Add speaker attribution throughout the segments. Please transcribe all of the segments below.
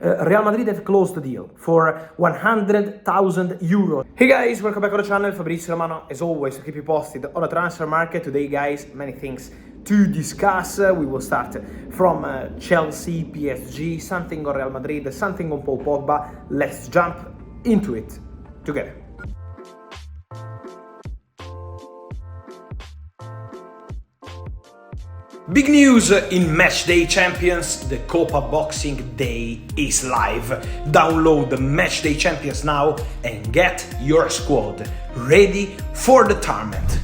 Speaker 1: Real Madrid have closed the deal for 100,000 euros. Hey guys, welcome back on the channel. Fabrizio Romano, as always, to keep you posted on the transfer market. Today, guys, many things to discuss. We will start from Chelsea, PSG, something on Real Madrid, something on Pogba. Let's jump into it together. Big news in Matchday Champions, the Copa Boxing Day is live. Download the Matchday Champions now and get your squad ready for the tournament.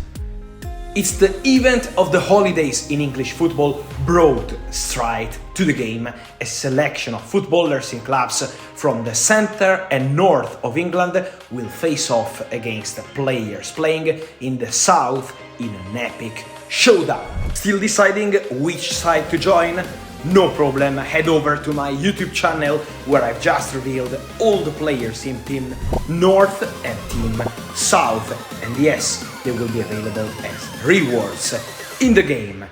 Speaker 1: It's the event of the holidays in English football, brought straight to the game. A selection of footballers in clubs from the center and north of England will face off against players playing in the south in an epic showdown. Still deciding which side to join? No problem, head over to my YouTube channel where I've just revealed all the players in Team North and Team South. And yes, they will be available as rewards in the game.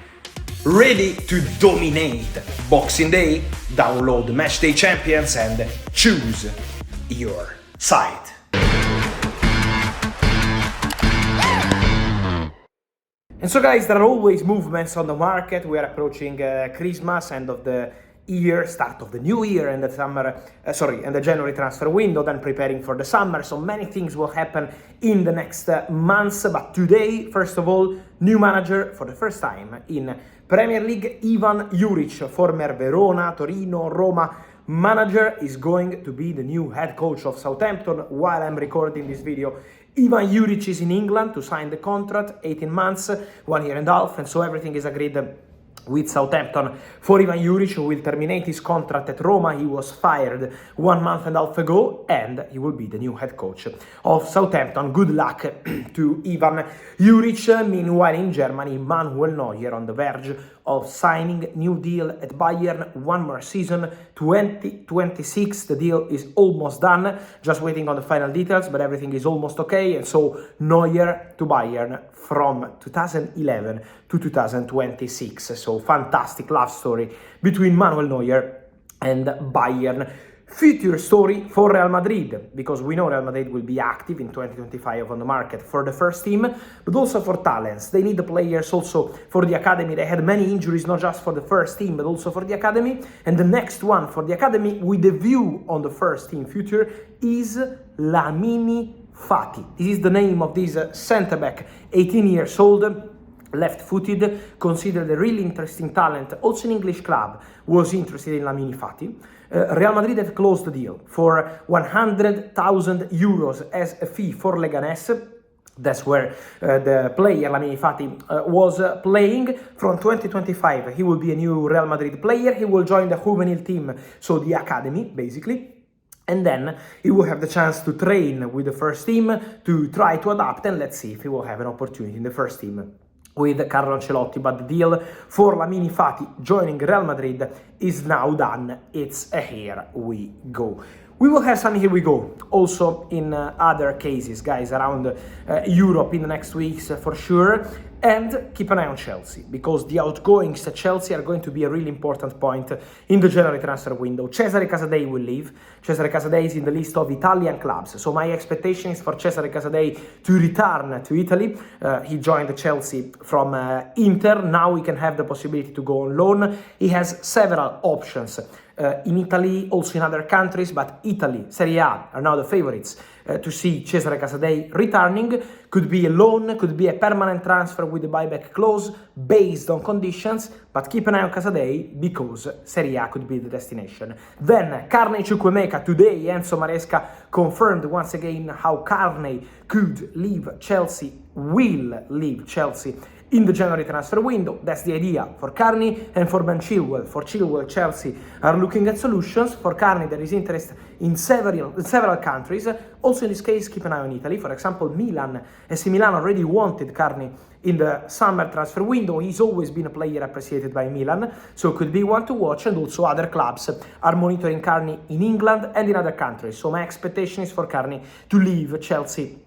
Speaker 1: Ready to dominate Boxing Day? Download Matchday Champions and choose your side. And so guys, there are always movements on the market. We are approaching Christmas, end of the year, start of the new year, and the January transfer window, then preparing for the summer. So many things will happen in the next months. But today, first of all, new manager for the first time in Premier League, Ivan Juric, former Verona, Torino, Roma manager, is going to be the new head coach of Southampton. While I'm recording this video, Ivan Juric is in England to sign the contract, 18 months, 1 year and a half, and so everything is agreed with Southampton for Ivan Juric, who will terminate his contract at Roma. He was fired 1 month and a half ago, and he will be the new head coach of Southampton. Good luck to Ivan Juric. Meanwhile, in Germany, Manuel Neuer on the verge of signing new deal at Bayern, 1 more season, 2026. The deal is almost done, just waiting on the final details, but everything is almost okay. And so Neuer to Bayern from 2011 to 2026. So fantastic love story between Manuel Neuer and Bayern. Future story for Real Madrid, because we know Real Madrid will be active in 2025 on the market for the first team, but also for talents. They need the players also for the academy. They had many injuries, not just for the first team, but also for the academy. And the next one for the academy with a view on the first team future is Lamini Fati. This is the name of this centre-back, 18 years old, left-footed, considered a really interesting talent. Also an English club was interested in Lamini Fati. Real Madrid have closed the deal for 100,000 euros as a fee for Leganés. That's where the player Lamini Fati was playing. From 2025, he will be a new Real Madrid player. He will join the juvenile team, so the academy, basically. And then he will have the chance to train with the first team, to try to adapt, and let's see if he will have an opportunity in the first team with Carlo Ancelotti. But the deal for Lamini Fati joining Real Madrid is now done. It's a here we go. We will have some here we go also in other cases, guys, around Europe in the next weeks for sure. And keep an eye on Chelsea, because the outgoings at Chelsea are going to be a really important point in the January transfer window. Cesare Casadei will leave. Cesare Casadei is in the list of Italian clubs, so my expectation is for Cesare Casadei to return to Italy. He joined Chelsea from Inter. Now he can have the possibility to go on loan. He has several options in Italy, also in other countries, but Italy, Serie A are now the favorites to see Cesare Casadei returning. Could be a loan, could be a permanent transfer with a buyback clause based on conditions, but keep an eye on Casadei because Serie A could be the destination. Then Carney Chukwuemeka today, Enzo Maresca confirmed once again how Carney could leave Chelsea, will leave Chelsea in the January transfer window. That's the idea for Carney and for Ben Chilwell. For Chilwell, Chelsea are looking at solutions. For Carney, there is interest in several countries. Also in this case, keep an eye on Italy. For example, Milan, AC Milan already wanted Carney in the summer transfer window. He's always been a player appreciated by Milan, so could be one to watch. And also other clubs are monitoring Carney in England and in other countries. So my expectation is for Carney to leave Chelsea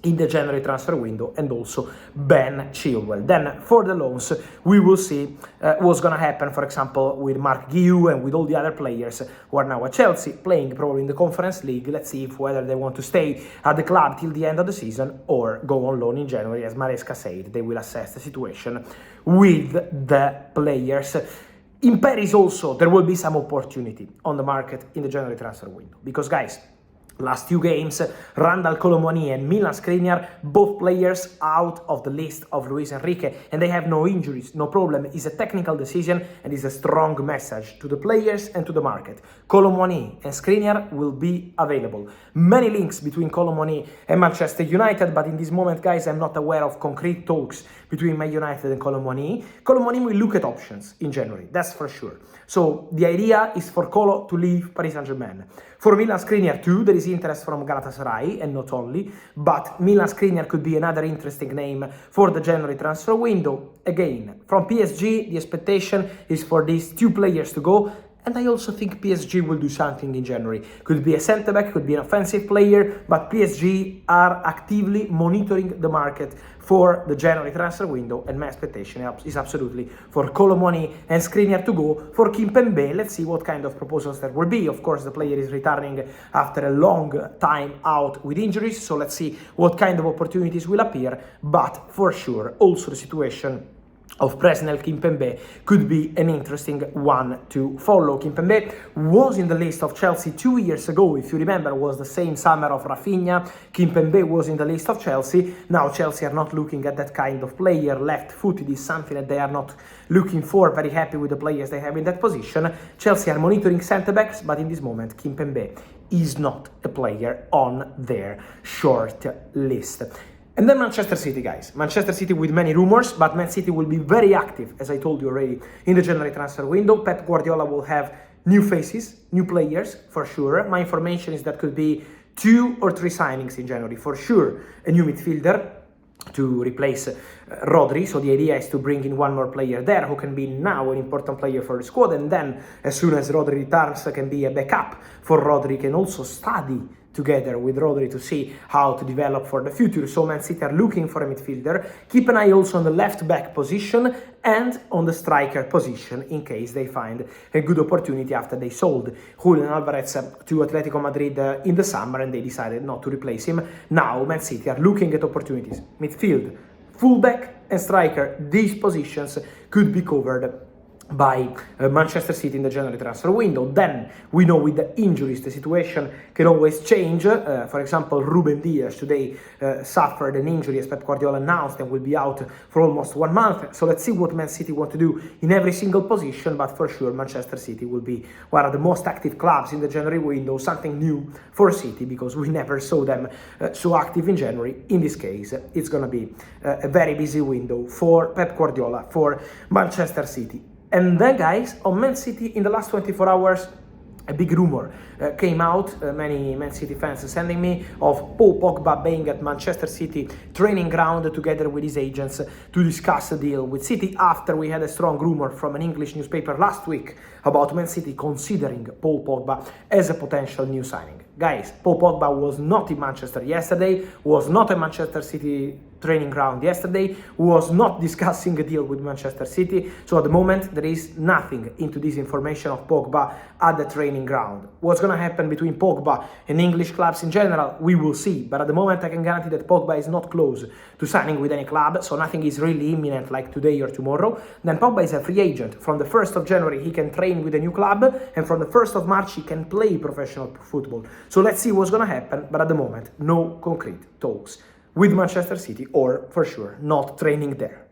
Speaker 1: in the January transfer window, and also Ben Chilwell. Then for the loans, we will see what's gonna happen, for example, with Mark Guiu and with all the other players who are now at Chelsea, playing probably in the Conference League. Let's see if whether they want to stay at the club till the end of the season or go on loan in January. As Maresca said, they will assess the situation with the players. In Paris also, there will be some opportunity on the market in the January transfer window, because guys, last 2 games, Randall, Kolo, Muani and Milan Skriniar, both players out of the list of Luis Enrique, and they have no injuries, no problem. It's a technical decision and is a strong message to the players and to the market. Kolo, Muani and Skriniar will be available. Many links between Kolo, Muani and Manchester United, but in this moment, guys, I'm not aware of concrete talks between Man United and Kolo Muani. Kolo Muani will look at options in January, that's for sure. So the idea is for Kolo to leave Paris Saint-Germain. For Milan Skriniar too, there is interest from Galatasaray, and not only, but Milan Skriniar could be another interesting name for the January transfer window. Again, from PSG, the expectation is for these 2 players to go, and I also think PSG will do something in January. Could be a centre-back, could be an offensive player, but PSG are actively monitoring the market for the January transfer window, and my expectation is absolutely for Kolo Muani and Skriniar to go. For Kimpembe, let's see what kind of proposals there will be. Of course, the player is returning after a long time out with injuries, so let's see what kind of opportunities will appear, but for sure, also the situation of Presnel Kimpembe could be an interesting one to follow. Kimpembe was in the list of Chelsea 2 years ago, if you remember, was the same summer of Rafinha. Kimpembe was in the list of Chelsea. Now Chelsea are not looking at that kind of player. Left-footed is something that they are not looking for, very happy with the players they have in that position. Chelsea are monitoring centre-backs, but in this moment Kimpembe is not a player on their short list. And then Manchester City, guys. Manchester City with many rumors, but Man City will be very active, as I told you already, in the January transfer window. Pep Guardiola will have new faces, new players, for sure. My information is that could be 2 or 3 signings in January, for sure. A new midfielder to replace Rodri, so the idea is to bring in 1 more player there who can be now an important player for the squad, and then as soon as Rodri returns can be a backup for Rodri, can also study together with Rodri to see how to develop for the future. So Man City are looking for a midfielder. Keep an eye also on the left back position and on the striker position in case they find a good opportunity after they sold Julian Alvarez to Atletico Madrid in the summer and they decided not to replace him. Now Man City are looking at opportunities. Midfield, fullback and striker, these positions could be covered by Manchester City in the January transfer window. Then we know with the injuries the situation can always change. For example, Ruben Dias today suffered an injury, as Pep Guardiola announced, and will be out for almost 1 month. So let's see what Man City want to do in every single position, but for sure Manchester City will be one of the most active clubs in the January window, something new for City because we never saw them so active in January. In this case, it's going to be a very busy window for Pep Guardiola, for Manchester City. And then, guys, on Man City, in the last 24 hours, a big rumor came out, many Man City fans sending me, of Paul Pogba being at Manchester City training ground together with his agents to discuss a deal with City, after we had a strong rumor from an English newspaper last week about Man City considering Paul Pogba as a potential new signing. Guys, Paul Pogba was not in Manchester yesterday, was not at Manchester City training ground yesterday, was not discussing a deal with Manchester City, so at the moment there is nothing into this information of Pogba at the training ground. What's going to happen between Pogba and English clubs in general, we will see, but at the moment I can guarantee that Pogba is not close to signing with any club, so nothing is really imminent like today or tomorrow. Then Pogba is a free agent. From the 1st of January he can train with a new club, and from the 1st of March he can play professional football. So let's see what's going to happen, but at the moment no concrete talks with Manchester City, or for sure not training there.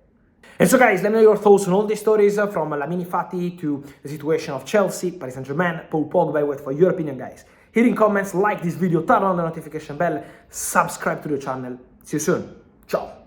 Speaker 1: And so guys, let me know your thoughts on all these stories, from Lamine Fati to the situation of Chelsea, Paris Saint-Germain, Paul Pogba. I wait for your opinion, guys. Hit in comments, like this video, turn on the notification bell, subscribe to the channel. See you soon. Ciao.